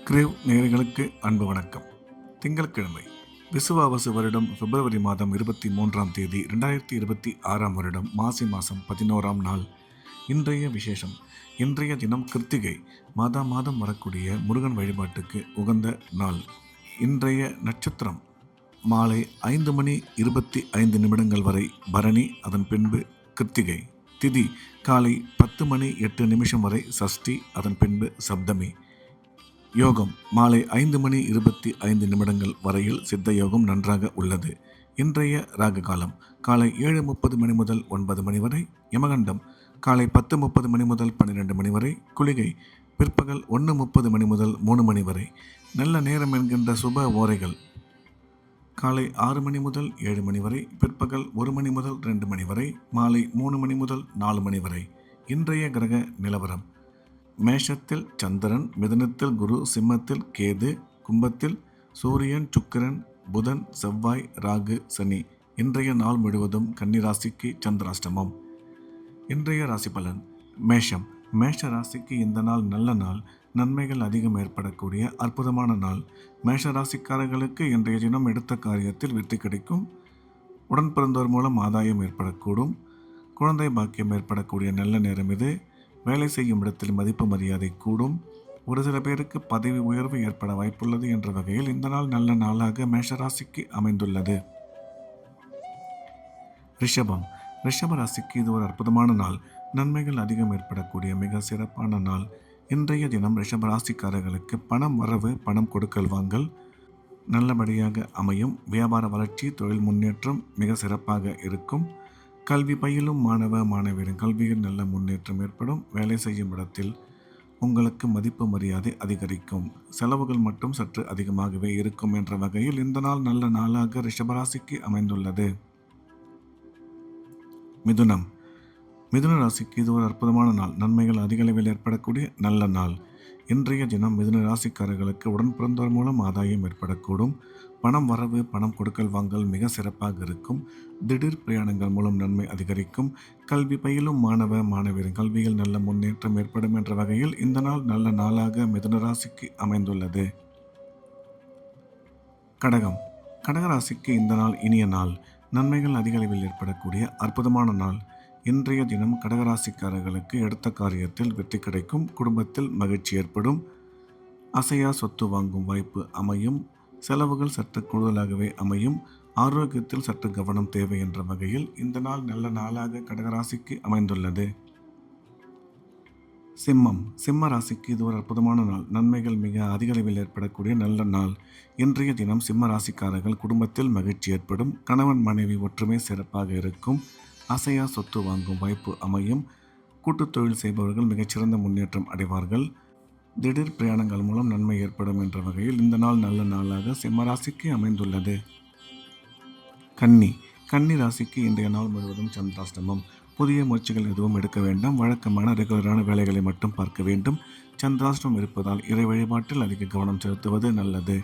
Grave நேயர்களுக்கு அன்பு வணக்கம். திங்கட்கிழமை விசுவாவசு வருடம் பிப்ரவரி மாதம் 23ஆம் தேதி 2026ஆம் வருடம் மாசி மாதம் 11ஆம் நாள். இன்றைய விசேஷம். இன்றைய தினம் கிருத்திகை. மாதம் வரக்கூடிய முருகன் வழிபாட்டுக்கு உகந்த நாள். இன்றைய நட்சத்திரம் மாலை 5:25 வரை பரணி, அதன் பின்பு கிருத்திகை. திதி காலை 10:08 வரை சஷ்டி, அதன் பின்பு சப்தமி. யோகம் மாலை 5:25 வரையில் சித்த யோகம் நன்றாக உள்ளது. இன்றைய ராகு காலம் காலை 7:30 முதல் 9 வரை. யமகண்டம் காலை 10:30 முதல் 12 வரை. குளிகை பிற்பகல் 1:30 முதல் 3 வரை. நல்ல நேரம் என்கின்ற சுப ஓரைகள் காலை 6 முதல் 7 வரை, பிற்பகல் 1 முதல் 2 வரை, மாலை 3 முதல் 4 வரை. இன்றைய கிரக நிலவரம்: மேஷத்தில் சந்திரன், மிதுனத்தில் குரு, சிம்மத்தில் கேது, கும்பத்தில் சூரியன், சுக்கிரன், புதன், செவ்வாய், ராகு, சனி. இன்றைய நாள் முழுவதும் கன்னி ராசிக்கு சந்திராஷ்டமம். இன்றைய ராசி பலன். மேஷம். மேஷ ராசிக்கு இந்த நாள் நல்ல நாள். நன்மைகள் அதிகம் ஏற்படக்கூடிய அற்புதமான நாள். மேஷ ராசிக்காரர்களுக்கு இன்றைய தினம் எடுத்த காரியத்தில் வெற்றி கிடைக்கும். உடன் பிறந்தோர் மூலம் ஆதாயம் ஏற்படக்கூடும். குழந்தை பாக்கியம் ஏற்படக்கூடிய நல்ல நேரம் இது. வேலை செய்யும் இடத்தில் மதிப்பு மரியாதை கூடும். ஒரு சில பேருக்கு பதவி உயர்வு ஏற்பட வாய்ப்புள்ளது என்ற வகையில் இந்த நாள் நல்ல நாளாக மேஷராசிக்கு அமைந்துள்ளது. ரிஷபம். ரிஷப ராசிக்கு இது ஒரு அற்புதமான நாள். நன்மைகள் அதிகம் ஏற்படக்கூடிய மிக சிறப்பான நாள். இன்றைய தினம் ரிஷப ராசிக்காரர்களுக்கு பணம் வரவு, பணம் கொடுக்கல் வாங்கல் நல்லபடியாக அமையும். வியாபார வளர்ச்சி, தொழில் முன்னேற்றம் மிக சிறப்பாக இருக்கும். கல்வி பயிலும் மாணவ மாணவியரின் கல்வியில் நல்ல முன்னேற்றம் ஏற்படும். வேலை செய்யும் இடத்தில் உங்களுக்கு மதிப்பு மரியாதை அதிகரிக்கும். செலவுகள் மட்டும் சற்று அதிகமாகவே இருக்கும் என்ற வகையில் இந்த நாள் நல்ல நாளாக ரிஷபராசிக்கு அமைந்துள்ளது. மிதுனம். மிதுன ராசிக்கு இது ஒரு அற்புதமான நாள். நன்மைகள் அதிக அளவில் ஏற்படக்கூடிய நல்ல நாள். இன்றைய தினம் மிதுன ராசிக்காரர்களுக்கு உடன் பிறந்தோர் மூலம் ஆதாயம் ஏற்படக்கூடும். பணம் வரவு, பணம் கொடுக்கல் வாங்கல் மிக சிறப்பாக இருக்கும். திடீர் பிரயாணங்கள் மூலம் நன்மை அதிகரிக்கும். கல்வி பயிலும் மாணவ மாணவியரின் கல்வியில் நல்ல முன்னேற்றம் ஏற்படும் என்ற வகையில் இந்த நாள் நல்ல நாளாக மிதுன ராசிக்கு அமைந்துள்ளது. கடகம். கடகராசிக்கு இந்த நாள் இனிய நாள். நன்மைகள் அதிக அளவில் ஏற்படக்கூடிய அற்புதமான நாள். இன்றைய தினம் கடகராசிக்காரர்களுக்கு எடுத்த காரியத்தில் வெற்றி கிடைக்கும். குடும்பத்தில் மகிழ்ச்சி ஏற்படும். அசையா சொத்து வாங்கும் வாய்ப்பு அமையும். செலவுகள் சற்று கூடுதலாகவே அமையும். ஆரோக்கியத்தில் சற்று கவனம் தேவை என்ற வகையில் இந்த நாள் நல்ல நாளாக கடகராசிக்கு அமைந்துள்ளது. சிம்மம். சிம்ம ராசிக்கு இது ஒரு அற்புதமான நாள். நன்மைகள் மிக அதிக அளவில் ஏற்படக்கூடிய நல்ல நாள். இன்றைய தினம் சிம்ம ராசிக்காரர்கள் குடும்பத்தில் மகிழ்ச்சி ஏற்படும். கணவன் மனைவி ஒற்றுமை சிறப்பாக இருக்கும். அசையா சொத்து வாங்கும் வாய்ப்பு அமையும். கூட்டுத் தொழில் செய்பவர்கள் மிகச்சிறந்த முன்னேற்றம் அடைவார்கள். திடீர் பிரயாணங்கள் மூலம் நன்மை ஏற்படும் என்ற வகையில் இந்த நாள் நல்ல நாளாக சிம்மராசிக்கு அமைந்துள்ளது. கன்னி. கன்னி ராசிக்கு இன்றைய நாள் முழுவதும் சந்திராஷ்டமம். புதிய முயற்சிகள் எதுவும் எடுக்க வேண்டாம். வழக்கமான ரெகுலரான வேலைகளை மட்டும் பார்க்க வேண்டும். சந்திராஷ்டமம் இருப்பதால் இறை வழிபாட்டில் அதிக கவனம் செலுத்துவது நல்லது.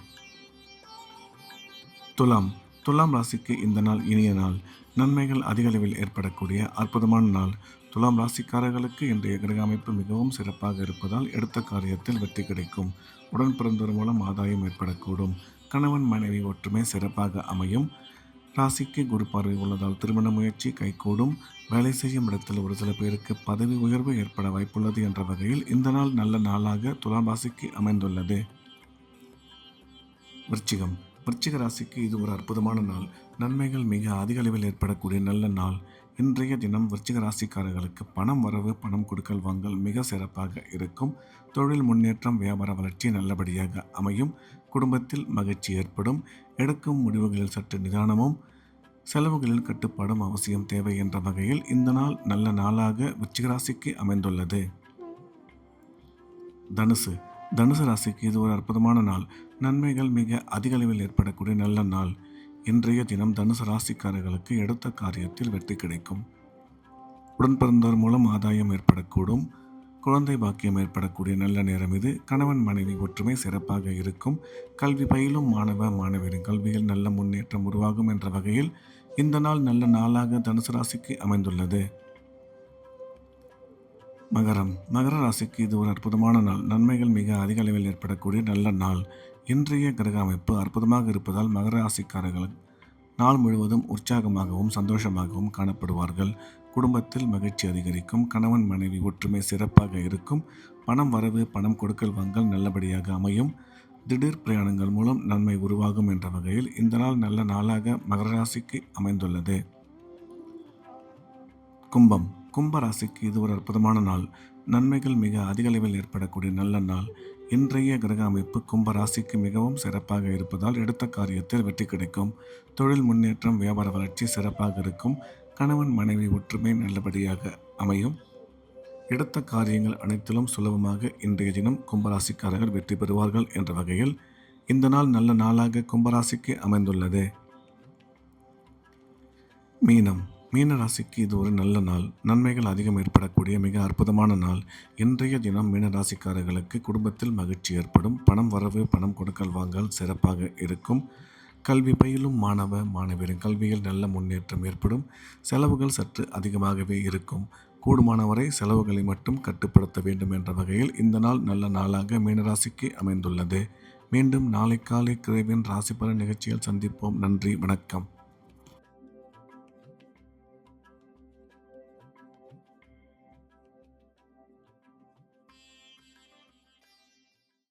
துலாம். துலாம் ராசிக்கு இந்த நாள் இனிய நாள். நன்மைகள் அதிக அளவில் ஏற்படக்கூடிய அற்புதமான நாள். துலாம் ராசிக்காரர்களுக்கு இன்றைய கிரக அமைப்பு மிகவும் சிறப்பாக இருப்பதால் எடுத்த காரியத்தில் வெற்றி கிடைக்கும். உடன் பிறந்தோர் மூலம் ஆதாயம் ஏற்படக்கூடும். கணவன் மனைவி ஒற்றுமை சிறப்பாக அமையும். ராசிக்கு குரு பார்வை உள்ளதால் திருமண முயற்சி கைகூடும். வேலை செய்யும் இடத்தில் ஒரு சில பேருக்கு பதவி உயர்வு ஏற்பட வாய்ப்புள்ளது என்ற வகையில் இந்த நாள் நல்ல நாளாக துலாம் ராசிக்கு அமைந்துள்ளது. விருச்சிகம். விருச்சிக ராசிக்கு இது ஒரு அற்புதமான நாள். நன்மைகள் மிக அதிக அளவில் ஏற்படக்கூடிய நல்ல நாள். இன்றைய தினம் விருச்சிக ராசிக்காரர்களுக்கு பணம் வரவு, பணம் கொடுக்கல் வாங்கல் மிக சிறப்பாக இருக்கும். தொழில் முன்னேற்றம், வியாபார வளர்ச்சி நல்லபடியாக அமையும். குடும்பத்தில் மகிழ்ச்சி ஏற்படும். எடுக்கும் முடிவுகளில் சற்று நிதானமும் செலவுகளில் கட்டுப்பாடும் அவசியம் தேவை என்ற வகையில் இந்த நாள் நல்ல நாளாக விருச்சிக ராசிக்கு அமைந்துள்ளது. தனுசு. தனுசு ராசிக்கு இது ஒரு அற்புதமான நாள். நன்மைகள் மிக அதிக அளவில் ஏற்படக்கூடிய நல்ல நாள். இன்றைய தினம் தனுசு ராசிக்காரர்களுக்கு எடுத்த காரியத்தில் வெற்றி கிடைக்கும். உடன் பிறந்தோர் மூலம் ஆதாயம் ஏற்படக்கூடும். குழந்தை பாக்கியம் ஏற்படக்கூடிய நல்ல நேரம் இது. கணவன் மனைவி ஒற்றுமை சிறப்பாக இருக்கும். கல்வி பயிலும் மாணவ மாணவியரின் கல்வியில் நல்ல முன்னேற்றம் உருவாகும் என்ற வகையில் இந்த நாள் நல்ல நாளாக தனுசு ராசிக்கு அமைந்துள்ளது. மகர ராசிக்கு இது ஒரு அற்புதமான நாள். நன்மைகள் மிக அதிக அளவில் ஏற்படக்கூடிய நல்ல நாள். இன்றைய கிரக அமைப்பு அற்புதமாக இருப்பதால் மகர ராசிக்காரர்கள் நாள் முழுவதும் உற்சாகமாகவும் சந்தோஷமாகவும் காணப்படுவார்கள். குடும்பத்தில் மகிழ்ச்சி அதிகரிக்கும். கணவன் மனைவி ஒற்றுமை சிறப்பாக இருக்கும். பணம் வரவு, பணம் கொடுக்கல் வாங்கல் நல்லபடியாக அமையும். திடீர் பிரயாணங்கள் மூலம் நன்மை உருவாகும் என்ற வகையில் இந்த நாள் நல்ல நாளாக மகர ராசிக்கு அமைந்துள்ளது. கும்ப ராசிக்கு இது ஒரு அற்புதமான நாள். நன்மைகள் மிக அதிக அளவில் ஏற்படக்கூடிய நல்ல நாள். இன்றைய கிரக அமைப்பு கும்ப ராசிக்கு மிகவும் சிறப்பாக இருப்பதால் எடுத்த காரியத்தில் வெற்றி கிடைக்கும். தொழில் முன்னேற்றம், வியாபார வளர்ச்சி சிறப்பாக இருக்கும். கணவன் மனைவி ஒற்றுமை நல்லபடியாக அமையும். எடுத்த காரியங்கள் அனைத்திலும் சுலபமாக இன்றைய தினம் கும்பராசிக்காரர்கள் வெற்றி பெறுவார்கள் என்ற வகையில் இந்த நாள் நல்ல நாளாக கும்பராசிக்கு அமைந்துள்ளது. மீன ராசிக்கு இது ஒரு நல்ல நாள். நன்மைகள் அதிகம் ஏற்படக்கூடிய மிக அற்புதமான நாள். இன்றைய தினம் மீன ராசிக்காரர்களுக்கு குடும்பத்தில் மகிழ்ச்சி ஏற்படும். பணம் வரவு, பணம் கொடுக்கல் வாங்கல் சிறப்பாக இருக்கும். கல்வி பயிலும் மாணவரின் கல்வியில் நல்ல முன்னேற்றம் ஏற்படும். செலவுகள் சற்று அதிகமாகவே இருக்கும். கூடுமானவரை செலவுகளை மட்டும் கட்டுப்படுத்த வேண்டும் என்ற வகையில் இந்த நாள் நல்ல நாளாக மீனராசிக்கு அமைந்துள்ளது. மீண்டும் நாளை காலை கிரேவின் ராசி பலன் நிகழ்ச்சியில் சந்திப்போம். நன்றி, வணக்கம்.